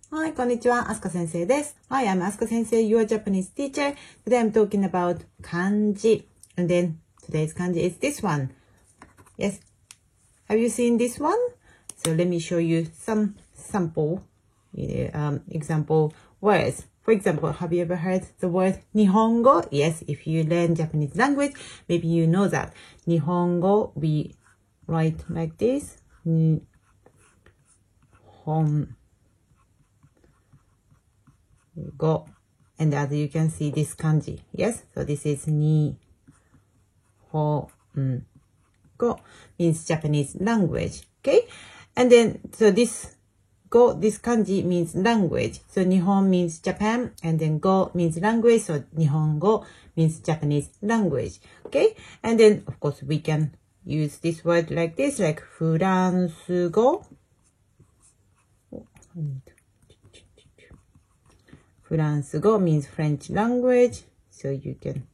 はい、こんにちは。Asuka 先生です。Hi, I'm Asuka 先生, your Japanese teacher. Today I'm talking about kanji. And then today's kanji is this one. Yes. Have you seen this one? So let me show you some sample example words. For example, have you ever heard the word Nihongo? Yes, if you learn Japanese language, maybe you know that. Nihongo, we write like this. Nihongo. And as you can see, this kanji. Yes, so this is Nihongo. Means Japanese language. Okay, and then so this kanji means language. So Nihon means Japan, and then go means language. So Nihongo means Japanese language. Okay, and then of course we can use this word like this, like フランス語。フランス語 means French language. So you can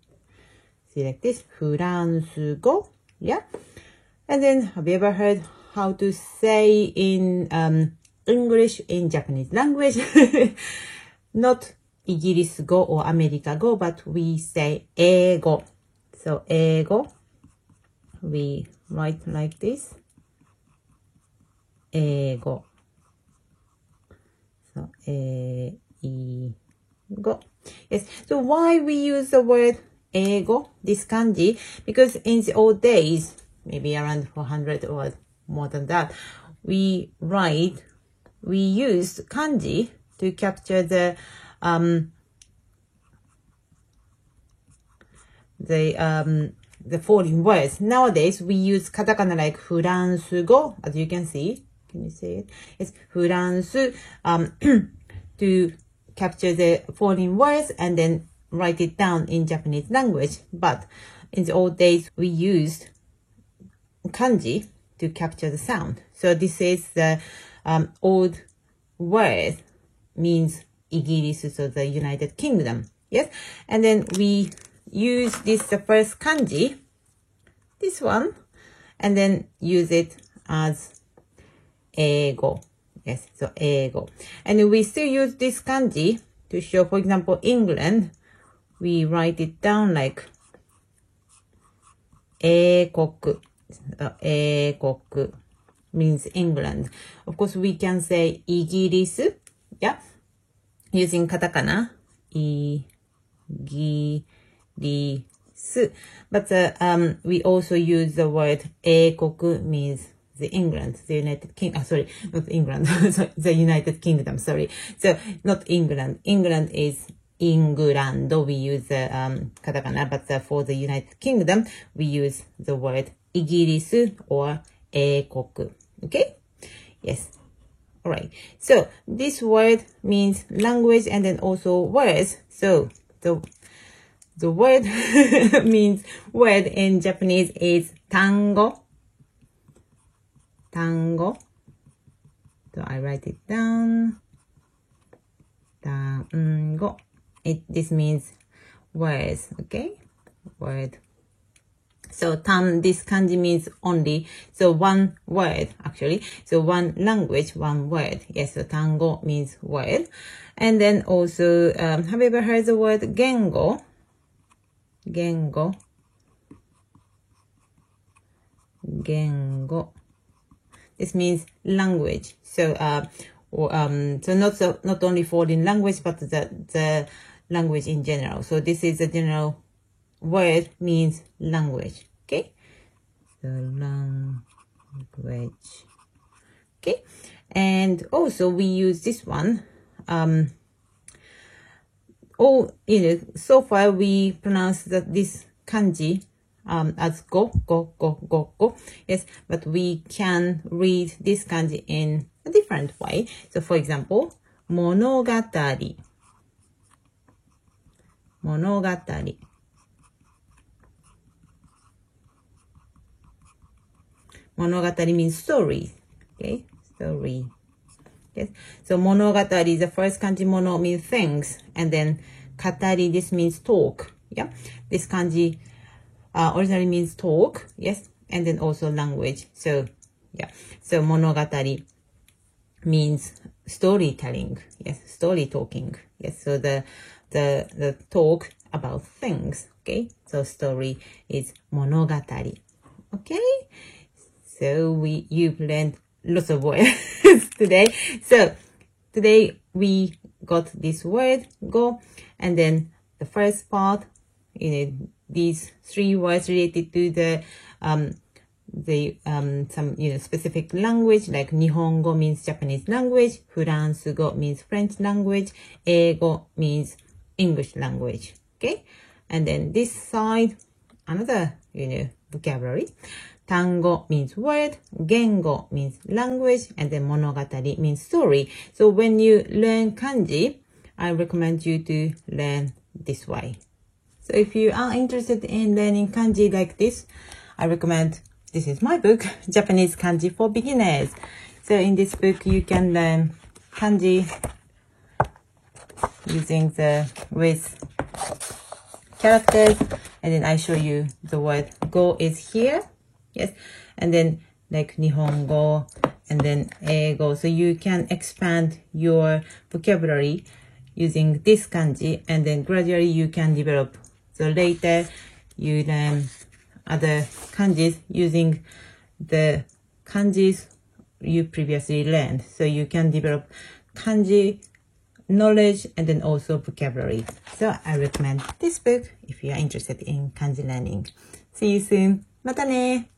see like this, フランス語。Yeah. And then have you ever heard how to say in English in Japanese language? Not イギリス語 or アメリカ語, but we say 英語. So 英語 we write like this. 英語. So 英語. Yes. So why we use the word 英語, this kanji? Because in the old days, maybe around 400 or more than that, we used kanji to capture the foreign words. Nowadays, we use katakana like フランス語, as you can see. Can you see it? It's フランス to capture the foreign words and then write it down in Japanese language. But in the old days, we used kanji to capture the sound. So this is the old word means イギリス, so the United Kingdom. Yes. And then we use the first kanji, this one, and then use it as 英語. Yes, so 英語. And we still use this kanji to show, for example, England. We write it down like 英国. 英国 means England. Of course, we can say イギリス, yeah, using katakana, イギリス. But we also use the word 英国 means the England, the United Kingdom. Sorry, not England. Sorry, the United Kingdom. Sorry. So not England. England is England. We use the katakana, but for the United Kingdom, we use the word イギリス or 英国. Okay? Yes. Alright. So this word means language and then also words. So the word means word in Japanese is 単語. 単語. So I write it down. 単語. This means words. Okay? Word. So this kanji means only. So one word actually. So one language, one word. Yes, so 単語 means word. And then also, have you ever heard the word 言語? 言語. 言語. This means language. So not only foreign language, but the language in general. So this is a general word means language. Okay? So language. Okay? And also we use this one. So far we pronounce this kanji as go. Yes, but we can read this kanji in a different way. So for example, 物語. 物語. Monogatari means story. Okay, story. Yes. So monogatari, the first kanji mono means things, and then katari, this means talk. Yeah, this kanji originally means talk. Yes, and then also language. So yeah, so monogatari means storytelling. Yes, story talking. Yes, so the talk about things. Okay, so story is monogatari. Okay, so you've learned lots of words today. So today we got this word go, and then the first part, these 3 words related to the some specific language, like Nihongo means Japanese language, Furansgo means French language, Eigo means English language. Okay, and then this side, another vocabulary. Tango means word, Gengo means language, and then Monogatari means story. So when you learn kanji, I recommend you to learn this way. So if you are interested in learning kanji like this, I recommend, this is my book, Japanese Kanji for Beginners. So in this book, you can learn kanji using with characters, and then I show you the word go is here. Yes, and then like Nihongo and then Eigo. So you can expand your vocabulary using this kanji, and then gradually you can develop. So later you learn other kanjis using the kanjis you previously learned. So you can develop kanji knowledge and then also vocabulary. So I recommend this book if you are interested in kanji learning. See you soon. またね